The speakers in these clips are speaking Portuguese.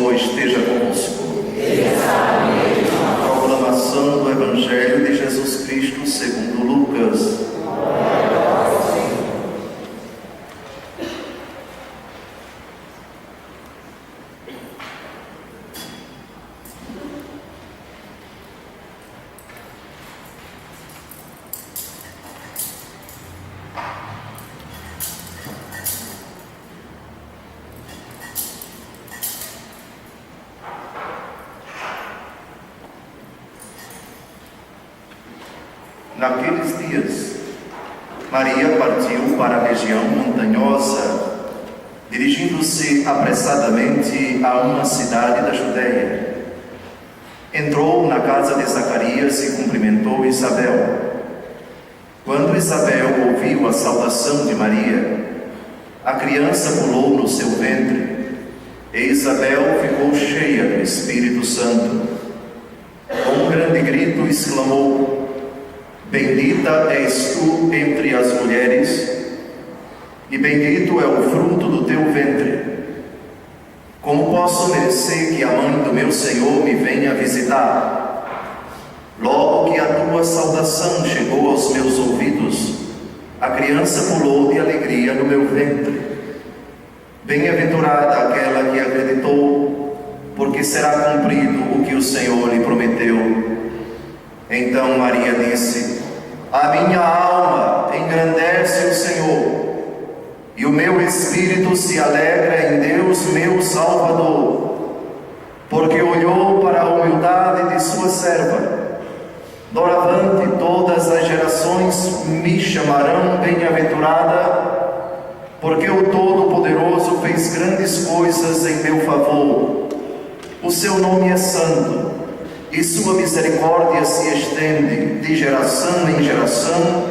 Senhor esteja convosco. Proclamação do Evangelho de Jesus Cristo segundo Lucas. Naqueles dias, Maria partiu para a região montanhosa, dirigindo-se apressadamente a uma cidade da Judéia. Entrou na casa de Zacarias e cumprimentou Isabel. Quando Isabel ouviu a saudação de Maria, a criança pulou no seu ventre, e Isabel ficou cheia do Espírito Santo. Com um grande grito exclamou: Bendita és tu entre as mulheres, e bendito é o fruto do teu ventre. Como posso merecer que a mãe do meu Senhor me venha visitar? Logo que a tua saudação chegou aos meus ouvidos, a criança pulou de alegria no meu ventre. Bem-aventurada aquela que acreditou, porque será cumprido o que o Senhor lhe prometeu. Então Maria disse: A minha alma engrandece o Senhor, e o meu espírito se alegra em Deus, meu Salvador, porque olhou para a humildade de sua serva. Doravante todas as gerações me chamarão bem-aventurada, porque o Todo-Poderoso fez grandes coisas em meu favor. O seu nome é santo, e sua misericórdia se estende de geração em geração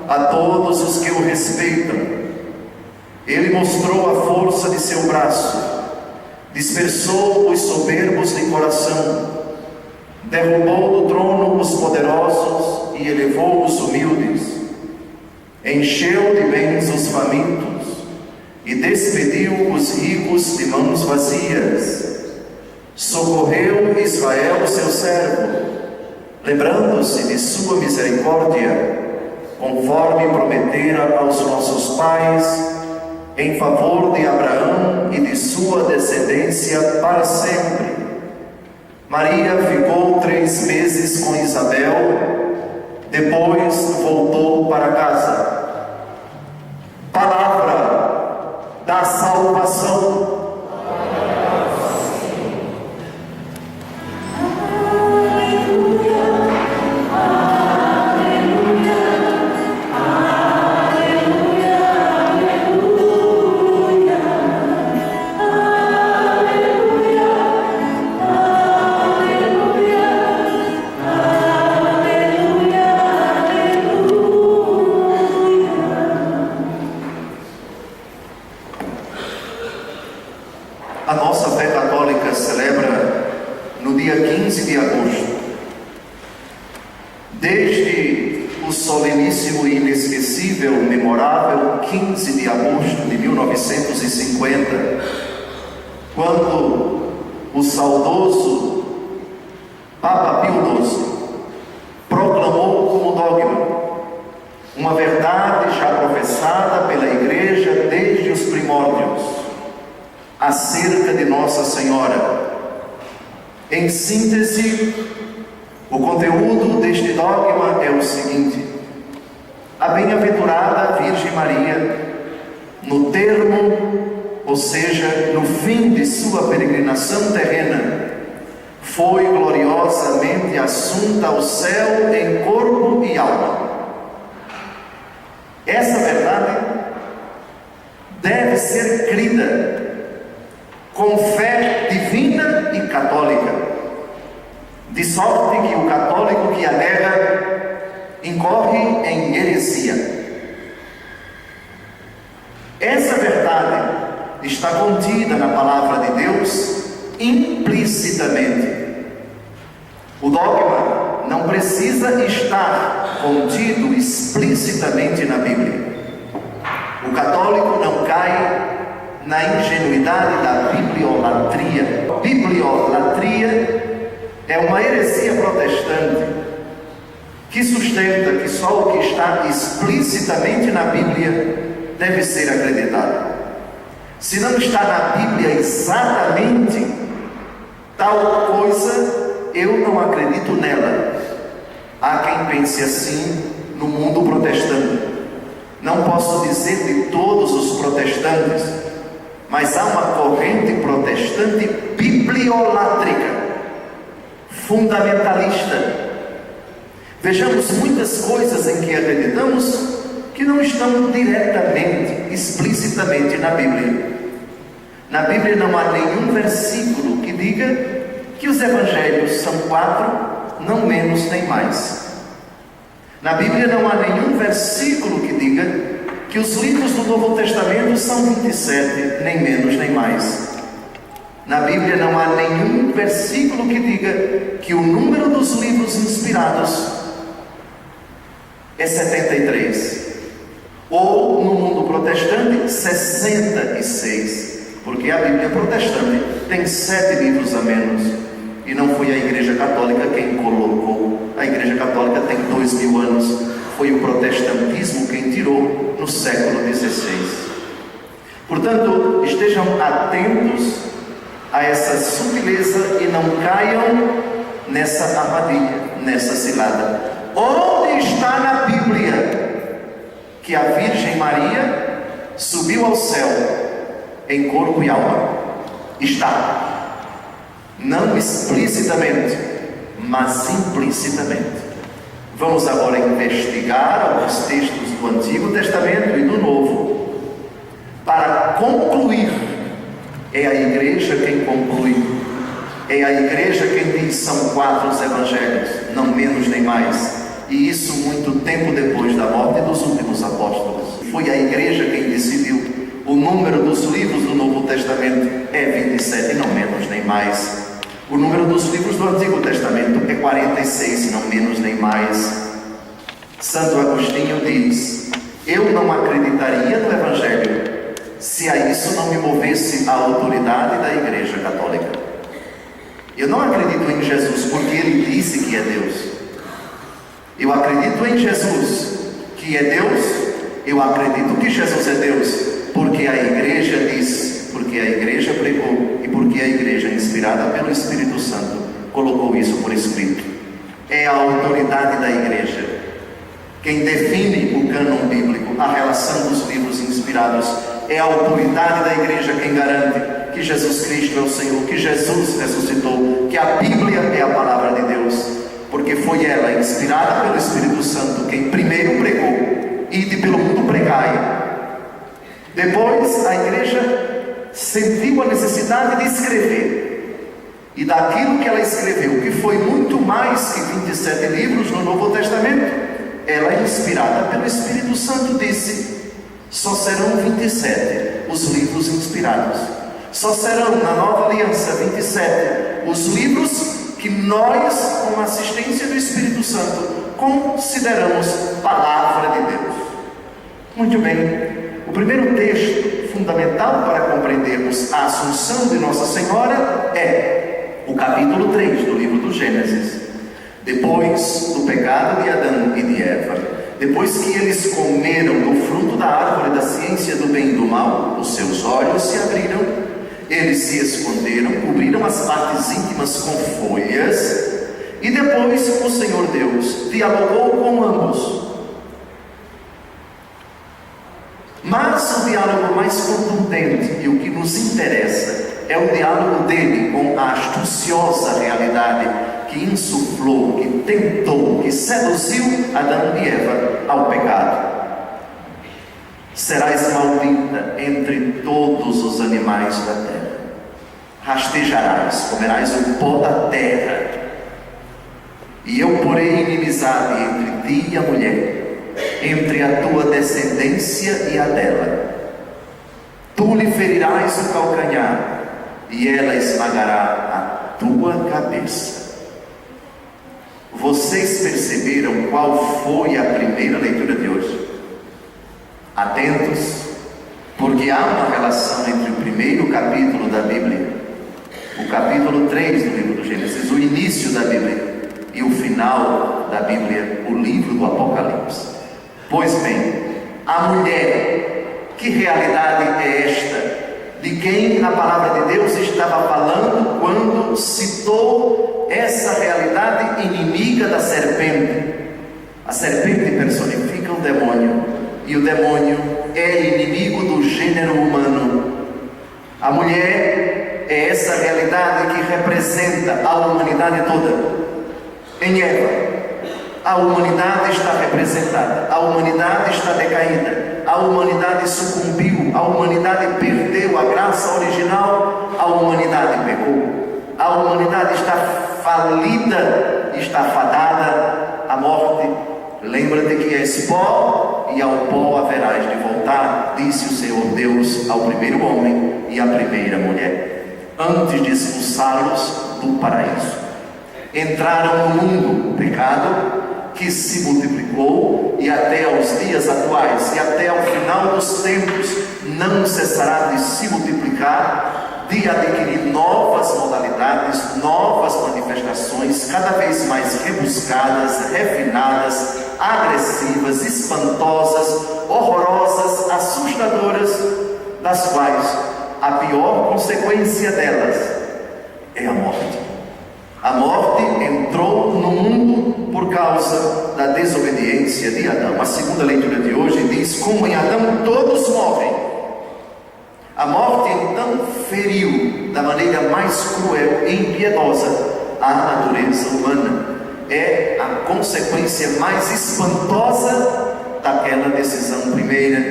a todos os que o respeitam. Ele mostrou a força de seu braço, dispersou os soberbos de coração, derrubou do trono os poderosos e elevou os humildes, encheu de bens os famintos e despediu os ricos de mãos vazias. Socorreu Israel, seu servo, lembrando-se de sua misericórdia, conforme prometera aos nossos pais, em favor de Abraão e de sua descendência para sempre. Maria ficou 3 meses com Isabel, depois voltou para casa. Palavra da salvação. A nossa fé católica celebra no dia 15 de agosto, desde o soleníssimo e inesquecível, memorável 15 de agosto de 1950, quando o saudoso Papa Pio XII proclamou como dogma uma verdade já professada pela Igreja desde os primórdios, acerca de Nossa Senhora. Em síntese, o conteúdo deste dogma é o seguinte: a bem-aventurada Virgem Maria, no termo, ou seja, no fim de sua peregrinação terrena, foi gloriosamente assunta ao céu em corpo e alma. Essa verdade deve ser crida com fé divina e católica, de sorte que o católico que a nega incorre em heresia. Essa verdade está contida na palavra de Deus implicitamente. O dogma não precisa estar contido explicitamente na Bíblia. O católico não cai na ingenuidade da bibliolatria. Bibliolatria é uma heresia protestante que sustenta que só o que está explicitamente na Bíblia deve ser acreditado. Se não está na Bíblia exatamente tal coisa, eu não acredito nela. Há quem pense assim no mundo protestante. Não posso dizer de todos os protestantes, mas há uma corrente protestante bibliolátrica, fundamentalista. Vejamos muitas coisas em que acreditamos que não estão diretamente, explicitamente na Bíblia. Na Bíblia não há nenhum versículo que diga que os evangelhos são 4, não menos nem mais. Na Bíblia não há nenhum versículo que diga que os livros do Novo Testamento são 27, nem menos nem mais. Na Bíblia não há nenhum versículo que diga que o número dos livros inspirados é 73. Ou, no mundo protestante, 66. Porque a Bíblia protestante tem 7 livros a menos. E não foi a Igreja Católica quem colocou. A Igreja Católica tem 2000 anos. Foi o protestantismo quem tirou no século XVI. Portanto, estejam atentos a essa sutileza e não caiam nessa armadilha, nessa cilada. Onde está na Bíblia que a Virgem Maria subiu ao céu em corpo e alma? Está. Não explicitamente, mas implicitamente. Vamos agora investigar alguns textos do Antigo Testamento e do Novo para concluir. É a igreja quem conclui. É a igreja quem diz são 4 os evangelhos, não menos nem mais. E isso muito tempo depois da morte dos últimos apóstolos. Foi a igreja quem decidiu. O número dos livros do Novo Testamento é 27, não menos nem mais. O número dos livros do Antigo Testamento é 46, não menos nem mais. Santo Agostinho diz: eu não acreditaria no Evangelho se a isso não me movesse a autoridade da Igreja Católica. Eu não acredito em Jesus porque Ele disse que é Deus. Eu acredito em Jesus que é Deus. Eu acredito que Jesus é Deus porque a Igreja diz, porque a Igreja pregou e porque a Igreja, inspirada pelo Espírito Santo, colocou isso por escrito. É a autoridade da Igreja quem define o cânon bíblico, a relação dos livros inspirados. É a autoridade da Igreja quem garante que Jesus Cristo é o Senhor, que Jesus ressuscitou, que a Bíblia é a palavra de Deus, porque foi ela, inspirada pelo Espírito Santo, quem primeiro pregou: ide pelo mundo pregai. Depois a Igreja sentiu a necessidade de escrever, e daquilo que ela escreveu, que foi muito mais que 27 livros no Novo Testamento, ela, inspirada pelo Espírito Santo, disse: só serão 27 os livros inspirados. Só serão, na Nova Aliança, 27 os livros que nós, com a assistência do Espírito Santo, consideramos palavra de Deus. Muito bem. O primeiro texto fundamental para compreendermos a Assunção de Nossa Senhora é o capítulo 3 do livro do Gênesis. Depois do pecado de Adão e de Eva, depois que eles comeram do fruto da árvore da ciência do bem e do mal, os seus olhos se abriram, eles se esconderam, cobriram as partes íntimas com folhas, e depois o Senhor Deus dialogou com ambos. Mas o diálogo mais contundente e o que nos interessa é o diálogo dele com a astuciosa realidade que insuflou, que tentou, que seduziu Adão e Eva ao pecado. Serás maldita entre todos os animais da terra, rastejarás, comerás o pó da terra, e eu porei inimizade entre ti e a mulher, entre a tua descendência e a dela. Tu lhe ferirás o calcanhar, e ela esmagará a tua cabeça. Vocês perceberam qual foi a primeira leitura de hoje? Atentos, Porque há uma relação entre o primeiro capítulo da Bíblia, o capítulo 3 do livro do Gênesis, o início da Bíblia, e o final da Bíblia, o livro do Apocalipse. Pois bem, a mulher, que realidade é esta? De quem a palavra de Deus estava falando quando citou essa realidade inimiga da serpente? A serpente personifica o demônio, e o demônio é inimigo do gênero humano. A mulher é essa realidade que representa a humanidade toda. Em Eva, a humanidade está representada, a humanidade está decaída, a humanidade sucumbiu, a humanidade perdeu a graça original, a humanidade pecou, a humanidade está falida, está fadada à morte. Lembra-te que és pó, e ao pó haverás de voltar, disse o Senhor Deus ao primeiro homem e à primeira mulher, antes de expulsá-los do paraíso. Entraram no mundo o pecado, que se multiplicou, e até aos dias atuais, e até ao final dos tempos, não cessará de se multiplicar, de adquirir novas modalidades, novas manifestações, cada vez mais rebuscadas, refinadas, agressivas, espantosas, horrorosas, assustadoras, das quais a pior consequência delas é a morte. A morte entrou no mundo por causa da desobediência de Adão. A segunda leitura de hoje diz: como em Adão todos morrem. A morte então feriu da maneira mais cruel e impiedosa a natureza humana. É a consequência mais espantosa daquela decisão primeira,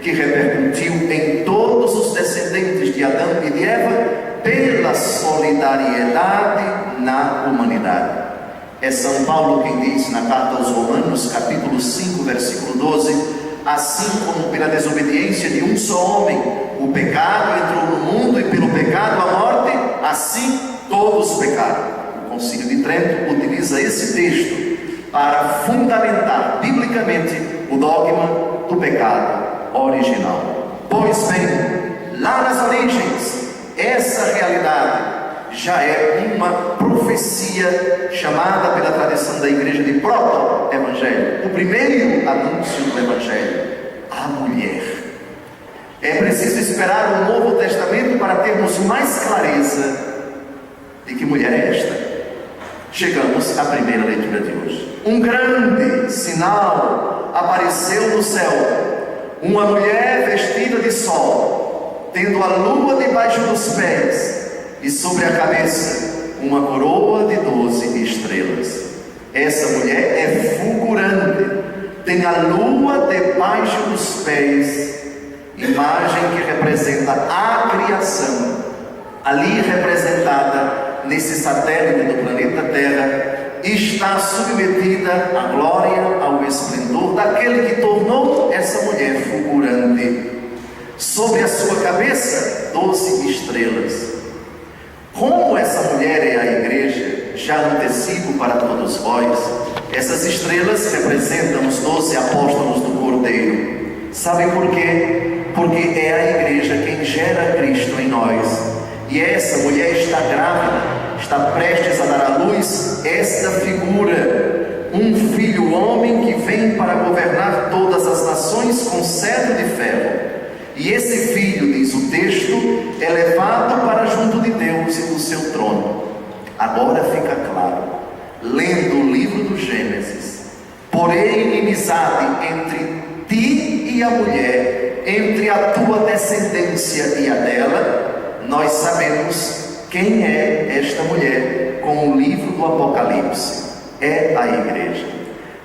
que repercutiu em todos os descendentes de Adão e de Eva, pela solidariedade na humanidade. É São Paulo quem diz na carta aos Romanos, capítulo 5, versículo 12: assim como pela desobediência de um só homem o pecado entrou no mundo, e pelo pecado a morte, assim todos pecaram. O Concílio de Trento utiliza esse texto para fundamentar biblicamente o dogma do pecado original. Pois bem, lá nas origens, essa realidade já é uma profecia chamada pela tradição da igreja de proto-evangelho, o primeiro anúncio do evangelho, a mulher. É preciso esperar o Novo Testamento para termos mais clareza de que mulher é esta. Chegamos à primeira leitura de hoje. Um grande sinal apareceu no céu: uma mulher vestida de sol, tendo a lua debaixo dos pés, e sobre a cabeça uma coroa de 12 estrelas. Essa mulher é fulgurante, tem a lua debaixo dos pés, imagem que representa a criação, ali representada nesse satélite do planeta Terra, está submetida à glória, ao esplendor daquele que tornou essa mulher fulgurante. Sobre a sua cabeça, 12 estrelas. Como essa mulher é a igreja, já antecipo para todos vós, essas estrelas representam os 12 apóstolos do Cordeiro. Sabem por quê? Porque é a igreja quem gera Cristo em nós. E essa mulher está grávida, está prestes a dar à luz esta figura, um filho homem que vem para governar todas as nações com cetro de ferro. E esse filho, diz o texto, é levado para junto de Deus e do seu trono. Agora fica claro, lendo o livro do Gênesis: porém inimizade entre ti e a mulher, entre a tua descendência e a dela. Nós sabemos quem é esta mulher com o livro do Apocalipse: é a igreja.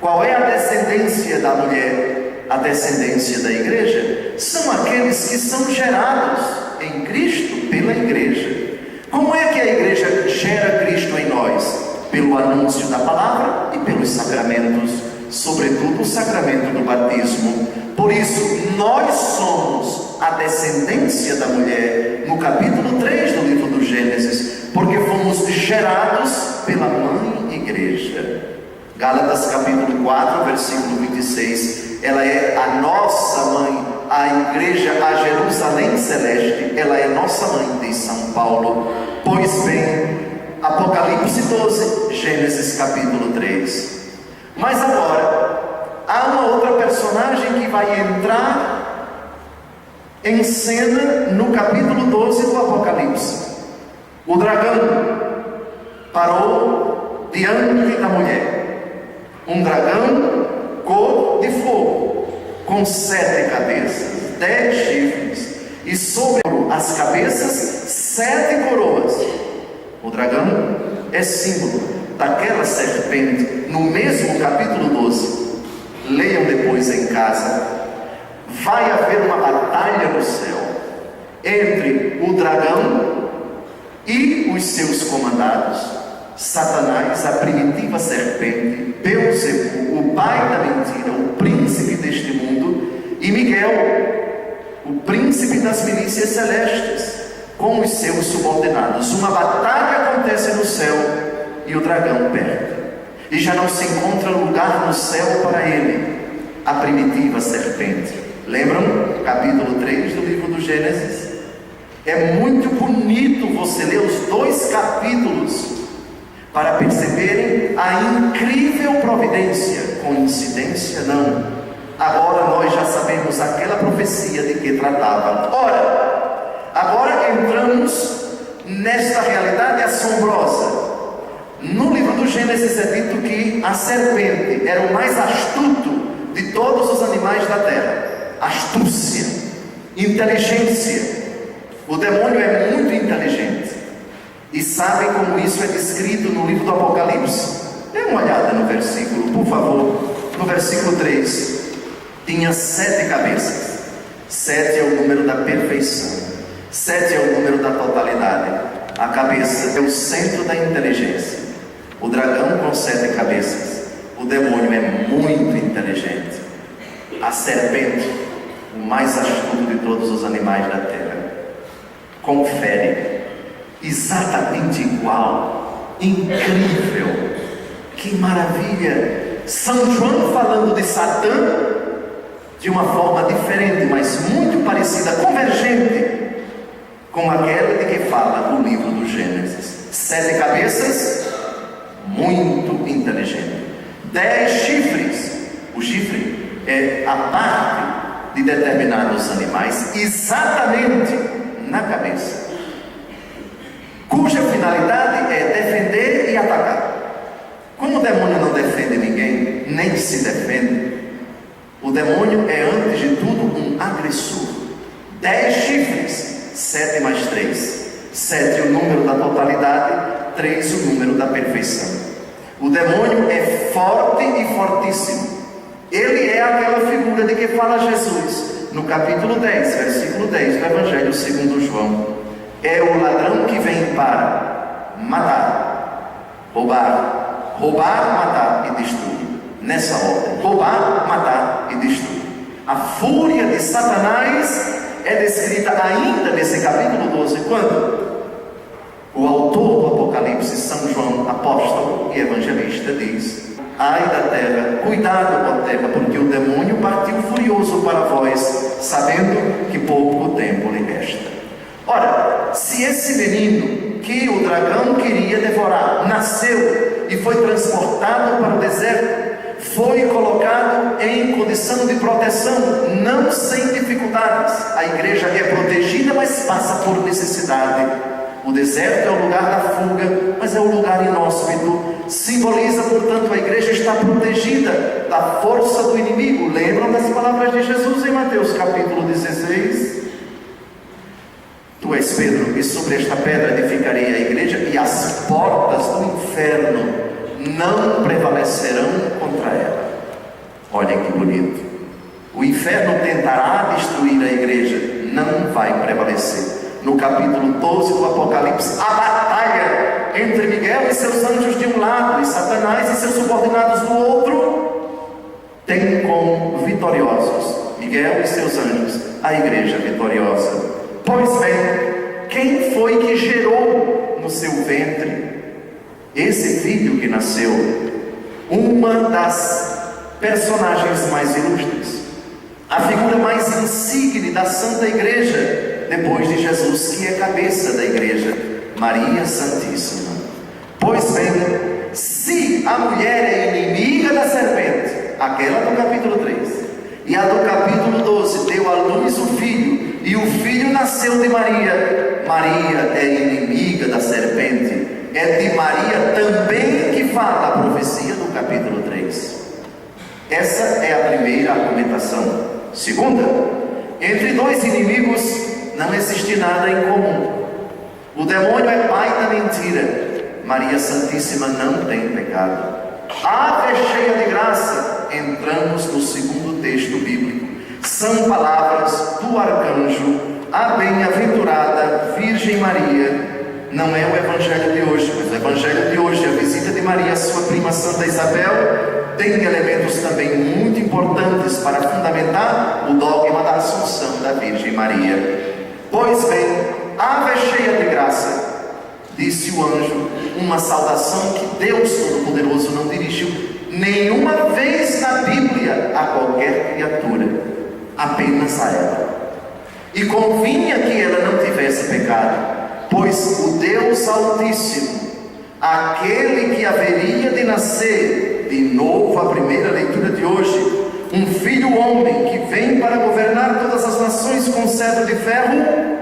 Qual é a descendência da mulher? A descendência da igreja são aqueles que são gerados em Cristo pela igreja. Como é que a igreja gera Cristo em nós? Pelo anúncio da palavra e pelos sacramentos, sobretudo o sacramento do batismo. Por isso, nós somos a descendência da mulher, no capítulo 3 do livro do Gênesis, porque fomos gerados pela mãe igreja. Gálatas capítulo 4, versículo 26, ela é a nossa mãe, a igreja, a Jerusalém Celeste, ela é nossa mãe, diz São Paulo. Pois bem, Apocalipse 12, Gênesis capítulo 3. Mas agora, há uma outra personagem que vai entrar em cena no capítulo 12 do Apocalipse. O dragão parou diante da mulher. Um dragão cor de fogo, com 7 cabeças, 10 chifres, e sobre as cabeças 7 coroas. O dragão é símbolo daquela serpente, no mesmo capítulo 12. Leiam depois em casa. Vai haver uma batalha no céu entre o dragão e os seus comandados. Satanás, a primitiva serpente, Beelzebul, o pai da mentira, o príncipe deste mundo, e Miguel, o príncipe das milícias celestes, com os seus subordinados. Uma batalha acontece no céu e o dragão perde, e já não se encontra lugar no céu para ele, a primitiva serpente. Lembram? Capítulo 3 do livro do Gênesis. É muito bonito você ler os 2 capítulos para perceberem a incrível providência. Coincidência? Não. Agora nós já sabemos aquela profecia de que tratava. Ora, agora entramos nesta realidade assombrosa. No livro do Gênesis é dito que a serpente era o mais astuto de todos os animais da terra. Astúcia, inteligência. O demônio é muito inteligente. E sabem como isso é descrito no livro do Apocalipse? Dê uma olhada no versículo, por favor. No versículo 3. Tinha 7 cabeças. 7 é o número da perfeição. 7 é o número da totalidade. A cabeça é o centro da inteligência. O dragão com 7 cabeças. O demônio é muito inteligente. A serpente, o mais astuto de todos os animais da terra. Confere. Exatamente igual. Incrível. Que maravilha. São João falando de Satã de uma forma diferente, mas muito parecida, convergente com aquela de que fala o livro do Gênesis. 7 cabeças, muito inteligente. 10 chifres. O chifre é a parte de determinados animais, exatamente na cabeça, cuja finalidade é defender e atacar. Como o demônio não defende ninguém, nem se defende, o demônio é antes de tudo um agressor. 10 chifres, 7 mais 3. 7 o número da totalidade, 3 o número da perfeição. O demônio é forte e fortíssimo. Ele é aquela figura de que fala Jesus no capítulo 10, versículo 10 do Evangelho segundo João. É o ladrão que vem para matar, roubar, matar e destruir. Nessa ordem: roubar, matar e destruir. A fúria de Satanás é descrita ainda nesse capítulo 12, quando o autor do Apocalipse, São João, apóstolo e evangelista, diz: ai da terra, cuidado, ó terra, porque o demônio partiu furioso para vós, sabendo que pouco tempo lhe resta. Ora, se esse menino que o dragão queria devorar nasceu e foi transportado para o deserto, foi colocado em condição de proteção, não sem dificuldades. A igreja é protegida, mas passa por necessidade. O deserto é o lugar da fuga, mas é o lugar inóspito. Simboliza, portanto, a igreja está protegida da força do inimigo. Lembram das palavras de Jesus em Mateus capítulo 16? Tu és Pedro, e sobre esta pedra edificarei a igreja, e as portas do inferno não prevalecerão contra ela. Olhem que bonito. O inferno tentará destruir a igreja, não vai prevalecer. No capítulo 12 do Apocalipse, a batalha entre Miguel e seus anjos de um lado e Satanás e seus subordinados do outro tem como vitoriosos Miguel e seus anjos a igreja vitoriosa. Pois bem, quem foi que gerou no seu ventre esse filho que nasceu? Uma das personagens mais ilustres, a figura mais insigne da Santa Igreja, depois de Jesus, que é cabeça da Igreja, Maria Santíssima. Pois bem, se a mulher é inimiga da serpente, aquela do capítulo 3, e a do capítulo 12 deu à luz o filho, e o filho nasceu de Maria, Maria é inimiga da serpente, é de Maria também que fala a profecia do capítulo 3. Essa é a primeira argumentação. Segunda, entre dois inimigos não existe nada em comum. O demônio é pai da mentira, Maria Santíssima não tem pecado. Ave cheia de graça, entramos no segundo texto bíblico. São palavras do arcanjo, a bem-aventurada Virgem Maria. Não é o evangelho de hoje, mas o evangelho de hoje, a visita de Maria à sua prima Santa Isabel, tem elementos também muito importantes para fundamentar o dogma da Assunção da Virgem Maria. Pois bem, ave cheia de graça, disse o anjo, uma saudação que Deus Todo-Poderoso não dirigiu nenhuma vez na Bíblia a qualquer criatura, apenas a ela. E convinha que ela não tivesse pecado, pois o Deus Altíssimo, aquele que haveria de nascer, de novo a primeira leitura de hoje, um filho homem que vem para governar todas as nações com cetro de ferro,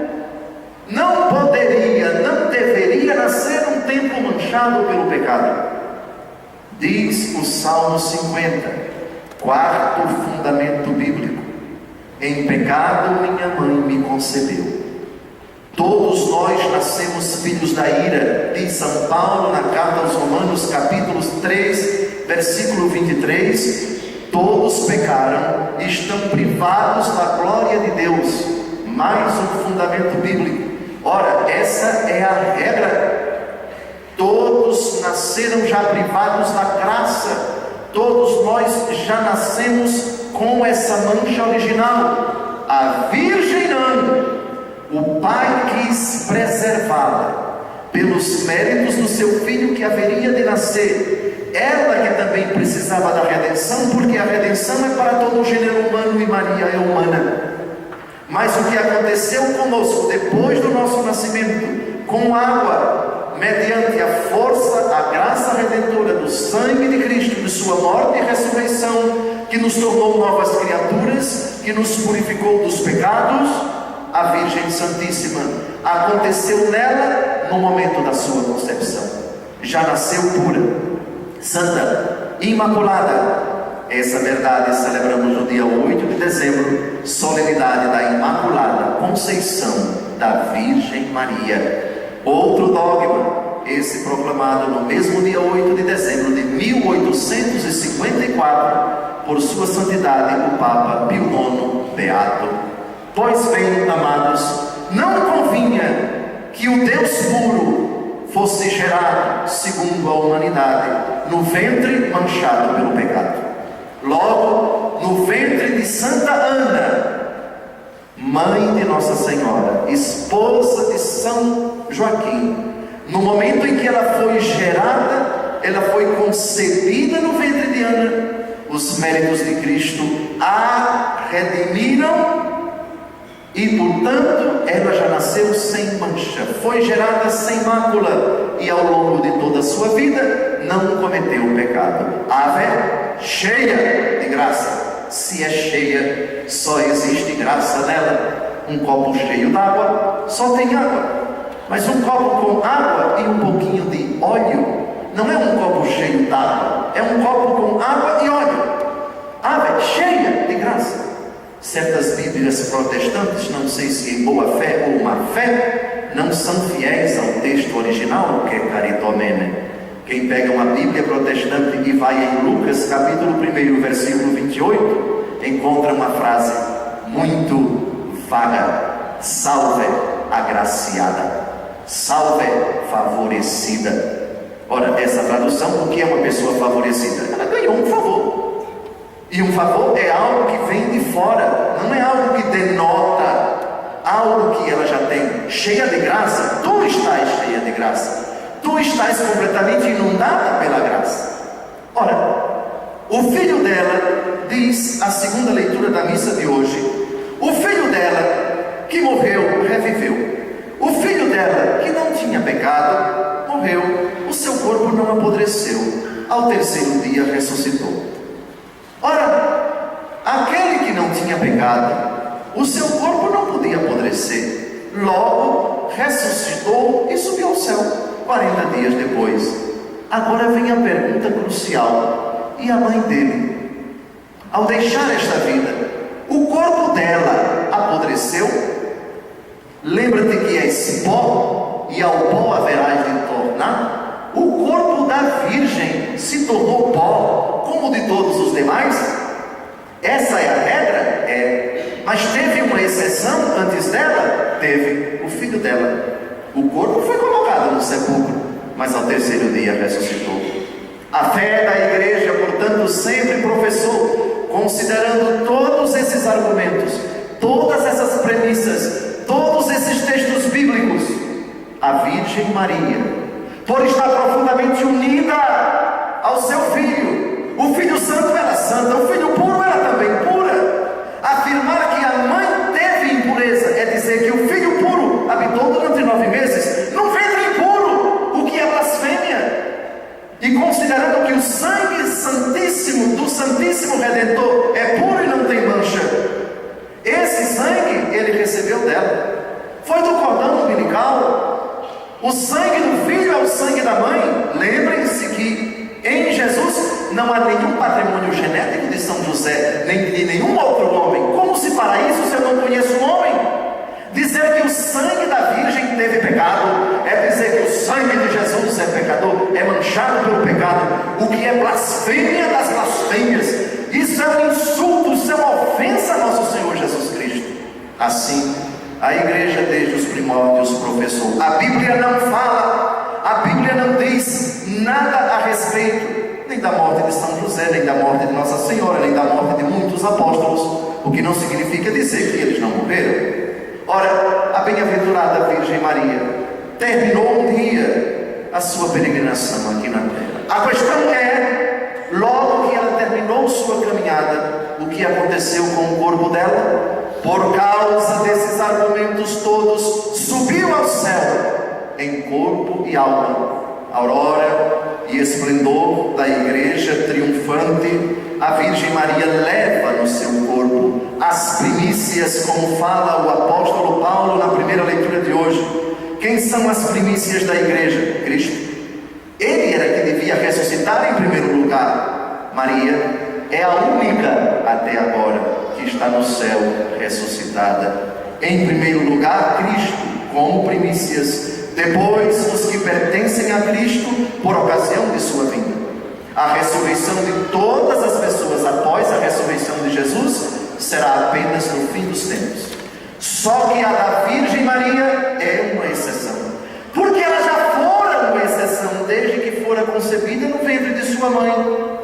não poderia, não deveria nascer num tempo manchado pelo pecado. Diz o Salmo 50, quarto fundamento bíblico: em pecado minha mãe me concebeu. Todos nós nascemos filhos da ira, diz São Paulo na carta aos Romanos, capítulo 3, versículo 23. Todos pecaram e estão privados da glória de Deus. Mais um fundamento bíblico. Ora, essa é a regra. Todos nasceram já privados da graça. Todos nós já nascemos com essa mancha original. A Virgem não. O Pai quis preservá-la pelos méritos do seu filho que haveria de nascer. Ela que também precisava da redenção, porque a redenção é para todo o gênero humano e Maria é humana. Mas o que aconteceu conosco depois do nosso nascimento, com água, mediante a força, a graça redentora do sangue de Cristo, de sua morte e ressurreição, que nos tornou novas criaturas, que nos purificou dos pecados, a Virgem Santíssima, aconteceu nela no momento da sua concepção. Já nasceu pura, santa, imaculada. Essa verdade celebramos no dia 8 de dezembro, solenidade da Imaculada Conceição da Virgem Maria. Outro dogma, esse proclamado no mesmo dia 8 de dezembro de 1854, por sua santidade o Papa Pio IX Beato. Pois bem, amados, não convinha que o Deus puro fosse gerado, segundo a humanidade, no ventre manchado pelo pecado. Logo, no ventre de Santa Ana, mãe de Nossa Senhora, esposa de São Joaquim, no momento em que ela foi gerada, ela foi concebida no ventre de Ana, os méritos de Cristo a redimiram e, portanto, ela já nasceu sem mancha, foi gerada sem mácula e ao longo de toda a sua vida não cometeu pecado. Ave cheia de graça. Se é cheia, só existe graça nela. Um copo cheio d'água só tem água, mas um copo com água e um pouquinho de óleo não é um copo cheio d'água, é um copo com água e óleo. Ave cheia de graça. Certas Bíblias protestantes, não sei se em boa fé ou má fé, não são fiéis ao texto original, que é caritomene. Quem pega uma Bíblia protestante e vai em Lucas, capítulo 1, versículo 28, encontra uma frase muito vaga: salve agraciada, salve favorecida. Ora, essa tradução, o que é uma pessoa favorecida? Ela ganhou um favor. E um favor é algo que vem de fora, não é algo que denota algo que ela já tem. Cheia de graça, tu estás cheia de graça, tu estás completamente inundada pela graça. Ora, O filho dela, diz a segunda leitura da missa de hoje, o filho dela que morreu, reviveu. O filho dela que não tinha pecado, morreu, o seu corpo não apodreceu, ao terceiro dia ressuscitou. Ora, aquele que não tinha pecado, o seu corpo não podia apodrecer, logo ressuscitou e subiu ao céu 40 dias depois. Agora vem a pergunta crucial: e a mãe dele? Ao deixar esta vida, o corpo dela apodreceu? Lembra-te que és pó, e ao pó haverás de tornar? O corpo da Virgem se tornou pó, como o de todos os demais? Essa é a regra? É. Mas teve uma exceção antes dela? Teve. O filho dela. O corpo foi colocado no sepulcro, mas ao terceiro dia ressuscitou. A fé da igreja, portanto, sempre professou, considerando todos esses argumentos, todas essas premissas, todos esses textos bíblicos, a Virgem Maria, por estar profundamente unida ao seu Filho, o Filho Santo era santo, o Filho puro era também pura. Afirmar que a mãe teve impureza é dizer que o Filho puro habitou durante 9 meses no ventre impuro, o que é blasfêmia. E considerando que o sangue santíssimo do Santíssimo Redentor é puro e não tem mancha, esse sangue ele recebeu dela, foi do cordão umbilical. O sangue do filho é o sangue da mãe. Lembrem-se que em Jesus não há nenhum patrimônio genético de São José, nem de nenhum outro homem. Como se para isso se eu não conheço o homem? Dizer que o sangue da Virgem teve pecado é dizer que o sangue de Jesus é pecador, é manchado pelo pecado, o que é blasfêmia das blasfêmias. Isso é um insulto, isso é uma ofensa a nosso Senhor Jesus Cristo. Assim, a igreja desde os primórdios professou. A Bíblia não fala, a Bíblia não diz nada a respeito, nem da morte de São José, nem da morte de Nossa Senhora, nem da morte de muitos apóstolos, o que não significa dizer que eles não morreram. Ora, a bem-aventurada Virgem Maria terminou um dia a sua peregrinação aqui na terra. A questão é, logo que ela terminou sua caminhada, o que aconteceu com o corpo dela? Por causa desses argumentos todos, subiu ao céu em corpo e alma. Aurora e esplendor da igreja triunfante, a Virgem Maria leva no seu corpo as primícias, como fala o apóstolo Paulo na primeira leitura de hoje. Quem são as primícias da igreja? Cristo. Ele era que devia ressuscitar em primeiro lugar. Maria é a única até agora que está no céu ressuscitada. Em primeiro lugar, Cristo, como primícias. Depois, os que pertencem a Cristo por ocasião de sua vinda. A ressurreição de todas as pessoas após a ressurreição de Jesus será apenas no fim dos tempos. Só que a da Virgem Maria é uma exceção, porque ela já fora uma exceção desde que fora concebida no ventre de sua mãe,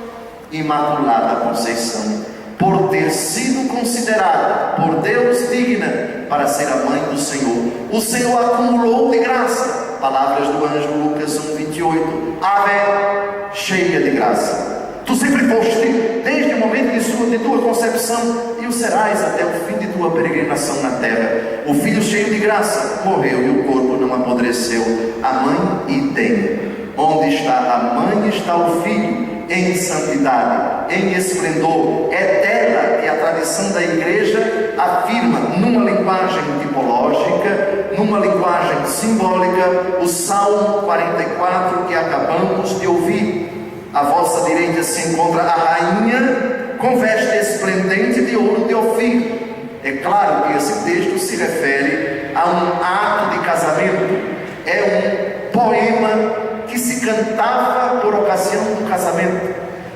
Imaculada Conceição, por ter sido considerada por Deus digna para ser a mãe do Senhor. O Senhor acumulou de graça, palavras do anjo Lucas 1:28, Ave, cheia de graça. Tu sempre foste, desde o momento de tua concepção, e o serás até o fim de tua peregrinação na terra. O filho cheio de graça morreu e o corpo não apodreceu. A mãe idem. Onde está a mãe, está o filho, em santidade, em esplendor. É dela que a tradição da igreja afirma, numa linguagem tipológica, numa linguagem simbólica, o Salmo 44 que acabamos de ouvir. À vossa direita se encontra a rainha com veste esplendente de ouro de Ofir. É claro que esse texto se refere a um ato de casamento, é um poema que se cantava por ocasião do casamento,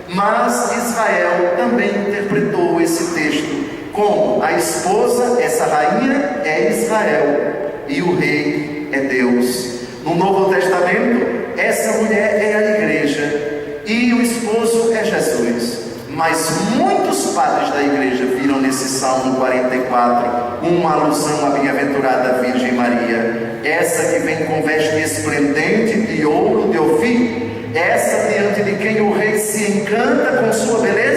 mas Israel também interpretou esse texto como a esposa, essa rainha é Israel e o rei é Deus. No Novo Testamento, essa mulher é a igreja e o esposo é Jesus. Mas muitos padres da igreja viram nesse Salmo 44 uma alusão à bem-aventurada Virgem Maria, essa que vem com veste esplendente de ouro de Ofir, essa diante de quem o rei se encanta com sua beleza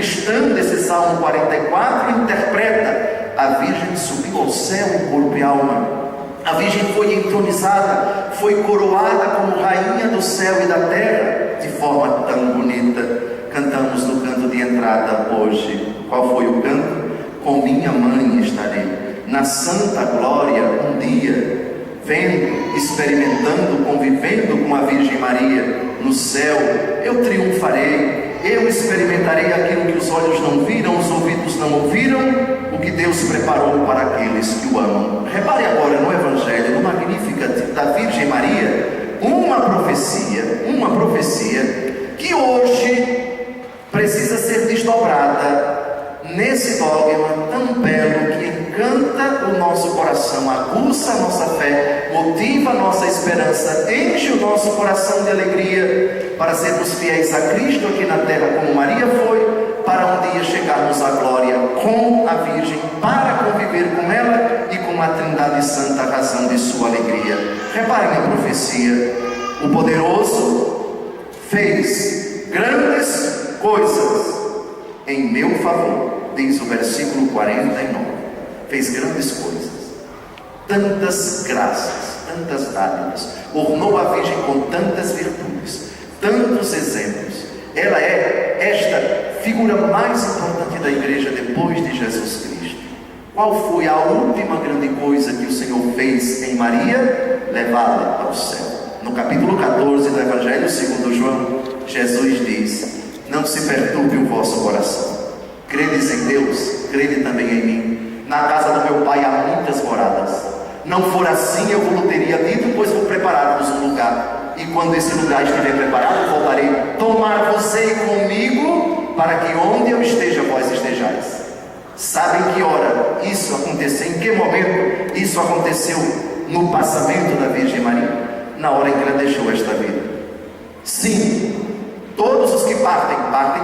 cristã desse Salmo 44 interpreta: a Virgem subiu ao céu em corpo e alma. A Virgem foi entronizada, foi coroada como rainha do céu e da terra, de forma tão bonita. Cantamos no canto de entrada hoje. Qual foi o canto? Com minha mãe estarei, na santa glória um dia, vendo, experimentando, convivendo com a Virgem Maria. No céu eu triunfarei, eu experimentarei aquilo que os olhos não viram, os ouvidos não ouviram, o que Deus preparou para aqueles que o amam. Repare agora no Evangelho, no Magnificat da Virgem Maria, uma profecia que hoje precisa ser desdobrada nesse dogma tão belo que encanta o nosso coração, aguça a nossa fé, motiva a nossa esperança, enche o nosso coração de alegria para sermos fiéis a Cristo aqui na terra como Maria foi, para um dia chegarmos à glória com a Virgem, para conviver com ela e com a Trindade Santa, a razão de sua alegria. Reparem na profecia: o poderoso fez grandes coisas em meu favor, diz o versículo 49. Fez grandes coisas, tantas graças, tantas dádivas, ornou a Virgem com tantas virtudes, tantos exemplos. Ela é esta figura mais importante da igreja depois de Jesus Cristo. Qual foi a última grande coisa que o Senhor fez em Maria? Levá-la ao céu. No capítulo 14 do Evangelho segundo João, Jesus diz: não se perturbe o vosso coração. Credes em Deus, crede também em mim. Na casa do meu Pai há muitas moradas. Não for assim, eu vos teria dito, pois vou preparar-vos um lugar. E quando esse lugar estiver preparado, voltarei tomar-vos-ei comigo, para que onde eu esteja, vós estejais. Sabem que hora isso aconteceu? Em que momento isso aconteceu? No passamento da Virgem Maria, na hora em que ela deixou esta vida. Sim, todos os que partem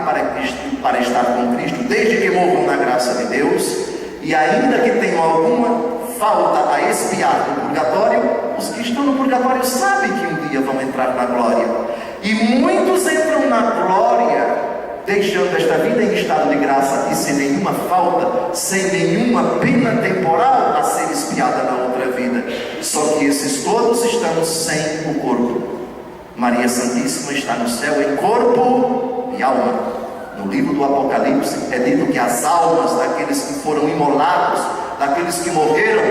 para Cristo, para estar com Cristo, desde que morram na graça de Deus, e ainda que tenham alguma falta a expiar no purgatório, os que estão no purgatório sabem que um dia vão entrar na glória. E muitos entram na glória, deixando esta vida em estado de graça e sem nenhuma falta, sem nenhuma pena temporal a ser expiada na outra vida. Só que esses todos estão sem o corpo. Maria Santíssima está no céu em corpo e alma. No livro do Apocalipse é dito que as almas daqueles que foram imolados, daqueles que morreram,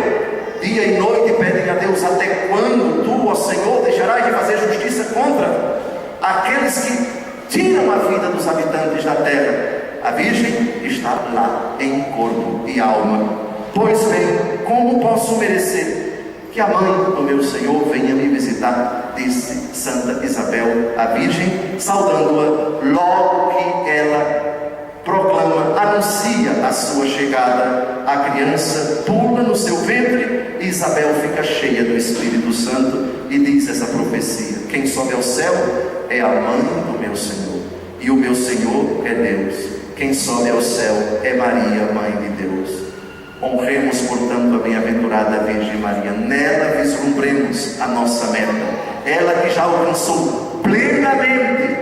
dia e noite pedem a Deus: até quando tu, ó Senhor, deixarás de fazer justiça contra aqueles que tiram a vida dos habitantes da terra? A Virgem está lá em corpo e alma. Pois bem, como posso merecer que a mãe do meu Senhor venha me visitar? Disse Santa Isabel, a Virgem, saudando-a. Logo que ela proclama, anuncia a sua chegada, a criança pula no seu ventre e Isabel fica cheia do Espírito Santo e diz essa profecia: quem sobe ao céu é a mãe do meu Senhor, e o meu Senhor é Deus. Quem sobe ao céu é Maria, mãe de Deus. Honremos, portanto, a bem-aventurada Virgem Maria. Nela vislumbremos a nossa meta, ela que já alcançou plenamente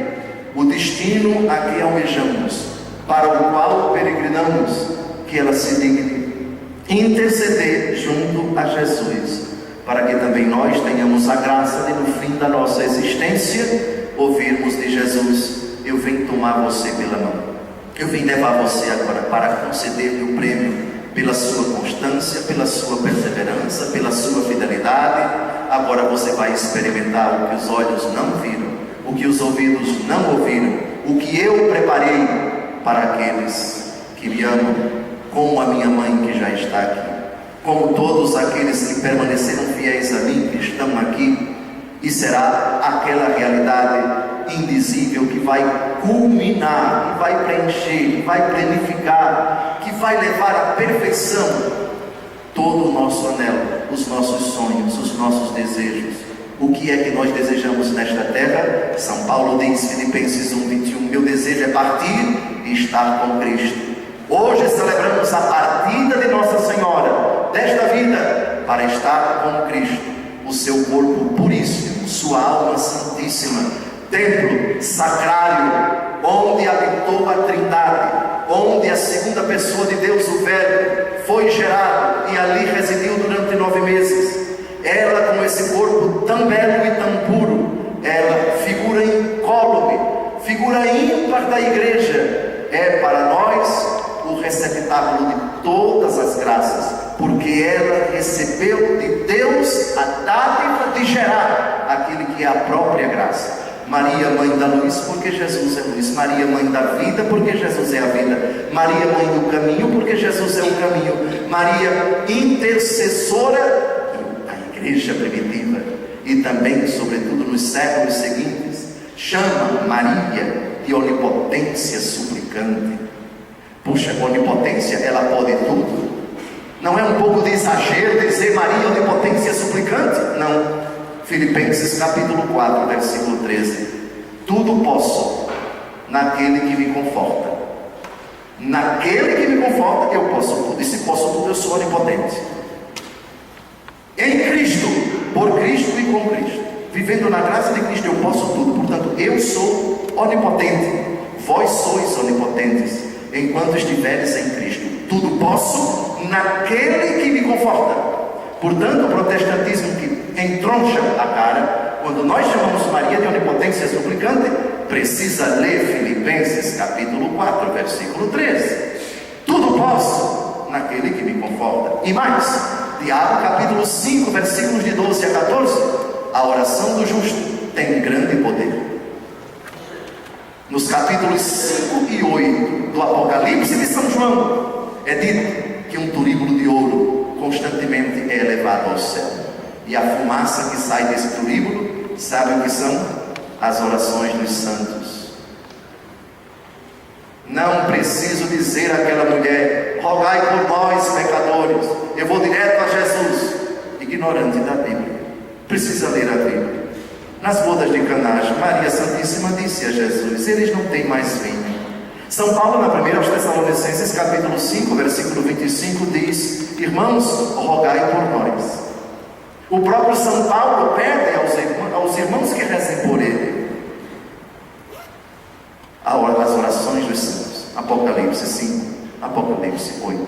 o destino a que almejamos, para o qual peregrinamos. Que ela se digne interceder junto a Jesus, para que também nós tenhamos a graça de, no fim da nossa existência, ouvirmos de Jesus: eu venho tomar você pela mão, eu vim levar você agora para conceder-lhe o prêmio pela sua constância, pela sua perseverança, pela sua fidelidade. Agora você vai experimentar o que os olhos não viram, o que os ouvidos não ouviram, o que eu preparei para aqueles que me amam, como a minha mãe que já está aqui, como todos aqueles que permaneceram fiéis a mim, que estão aqui. E será aquela realidade indizível que vai culminar, que vai preencher, que vai planificar, que vai levar à perfeição todo o nosso anelo, os nossos sonhos, os nossos desejos. O que é que nós desejamos nesta terra? São Paulo diz, Filipenses 1:21, meu desejo é partir e estar com Cristo. Hoje celebramos a partida de Nossa Senhora desta vida para estar com Cristo, o seu corpo puríssimo, sua alma santíssima, templo sacrário, onde habitou a Trindade, segunda pessoa de Deus, o Verbo, foi gerado e ali residiu durante 9 meses. Ela, com esse corpo tão belo e tão puro, ela, figura incólume, figura ímpar da igreja, é para nós o receptáculo de todas as graças, porque ela recebeu de Deus a dádiva de gerar aquele que é a própria graça. Maria, mãe da luz, porque Jesus é luz. Maria, mãe da vida, porque Jesus é a vida. Maria, mãe do caminho, porque Jesus é o caminho. Maria, intercessora da igreja primitiva e também, sobretudo, nos séculos seguintes, chama Maria de onipotência suplicante. Puxa, onipotência, ela pode tudo. Não é um pouco de exagero dizer Maria onipotência suplicante? Não. Filipenses capítulo 4, versículo 13. Tudo posso naquele que me conforta. Naquele que me conforta eu posso tudo. E se posso tudo, eu sou onipotente. Em Cristo, por Cristo e com Cristo, vivendo na graça de Cristo, eu posso tudo. Portanto, eu sou onipotente. Vós sois onipotentes enquanto estiveres em Cristo. Tudo posso naquele que me conforta. Portanto, o protestantismo que entroncha a cara, quando nós chamamos Maria de onipotência suplicante, precisa ler Filipenses capítulo 4, versículo 13. Tudo posso naquele que me conforta. E mais, Tiago capítulo 5, versículos de 12 a 14, a oração do justo tem grande poder. Nos capítulos 5 e 8 do Apocalipse de São João, é dito que um turíbulo de ouro constantemente é elevado ao céu, e a fumaça que sai desse turíbulo, sabe o que são? As orações dos santos. Não preciso dizer àquela mulher: rogai por nós pecadores. Eu vou direto a Jesus, ignorante da Bíblia. Precisa ler a Bíblia. Nas bodas de Caná, Maria Santíssima disse a Jesus: eles não têm mais vinho. São Paulo, na primeira aos Tessalonicenses, capítulo 5, versículo 25, diz: irmãos, rogai por nós. O próprio São Paulo pede aos irmãos que rezem por ele. As orações dos santos, Apocalipse 5, Apocalipse 8.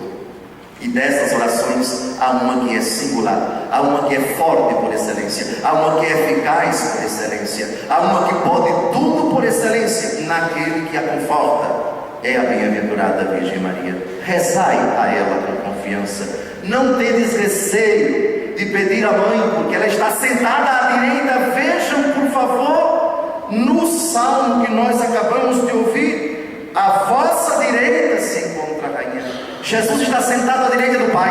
E dessas orações, há uma que é singular, há uma que é forte por excelência, há uma que é eficaz por excelência, há uma que pode tudo por excelência, naquele que a conforta. É a bem-aventurada Virgem Maria. Rezai a ela com confiança. Não tendes receio de pedir à mãe, porque ela está sentada à direita. Vejam, por favor, no salmo que nós acabamos de ouvir: à vossa direita se encontra a rainha. Jesus está sentado à direita do Pai.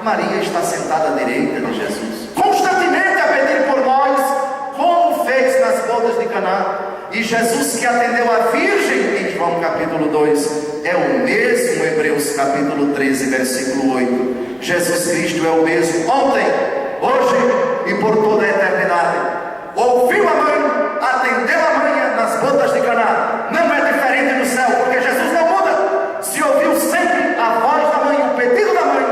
Maria está sentada à direita de Jesus, constantemente a pedir por nós, como fez nas bodas de Caná. E Jesus, que atendeu a Virgem em João capítulo 2, é o mesmo em Hebreus capítulo 13, versículo 8. Jesus Cristo é o mesmo ontem, hoje e por toda a eternidade. Ouviu a mãe, atendeu a mãe nas bodas de Caná. Não é diferente no céu, porque Jesus não muda. Se ouviu sempre a voz da mãe, o pedido da mãe,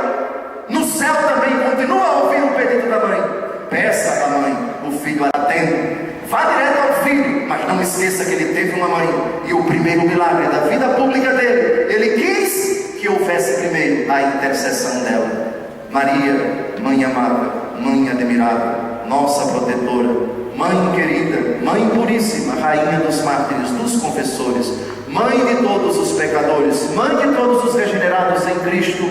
no céu também continua a ouvir o pedido da mãe. Peça à mãe, o filho atende. Vá direto ao filho, mas não esqueça que ele teve uma mãe. E o primeiro milagre da vida pública dele, ele quis que houvesse primeiro a intercessão dela. Maria, mãe amada, mãe admirável, nossa protetora, mãe querida, mãe puríssima, rainha dos mártires, dos confessores, mãe de todos os pecadores, mãe de todos os regenerados em Cristo,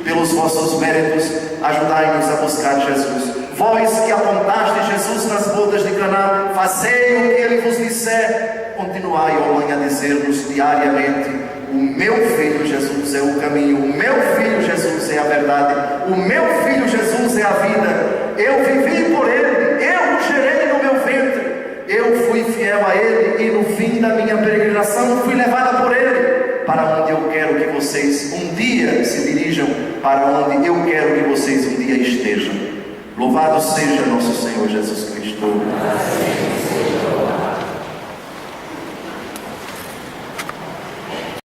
pelos vossos méritos, ajudai-nos a buscar Jesus. Vós que apontaste Jesus nas bodas de Caná, fazei o que ele vos disser. Continuai, ó mãe, a dizer-nos diariamente: o meu filho Jesus é o caminho, o meu filho Jesus é a verdade, o meu filho Jesus é a vida. Eu vivi por ele, eu o gerei no meu ventre, eu fui fiel a ele e no fim da minha peregrinação fui levada por ele para onde eu quero que vocês um dia se dirijam, para onde eu quero que vocês um dia estejam. Louvado seja nosso Senhor Jesus Cristo. Amém.